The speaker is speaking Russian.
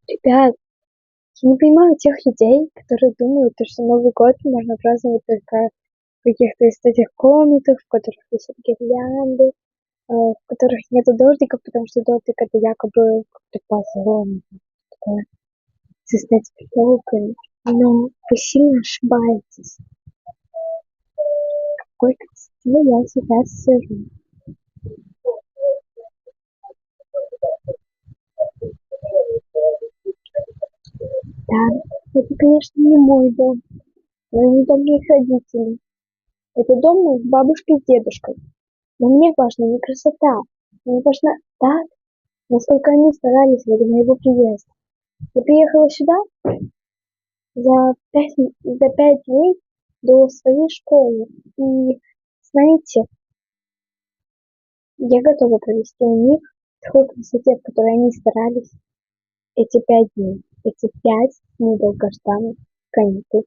Ребят, я не понимаю тех людей, которые думают, что Новый год можно праздновать только в каких-то из этих комнатах, в которых висят гирлянды, в которых нету дождика, потому что дождик это якобы как-то позор, такое создать елками. Но вы сильно ошибаетесь. В какой красоте я сейчас сижу. Да, это, конечно, не мой дом, но и не дом моих родителей. Это дом моих бабушки с дедушкой. Но мне важна не красота, мне важна та, насколько они старались ради моего приезда. Я приехала сюда за 5 дней до своей школы. И, знаете, я готова провести у них такой красоте, в которой они старались эти 5 дней. Эти 5 недолгожданных каникул.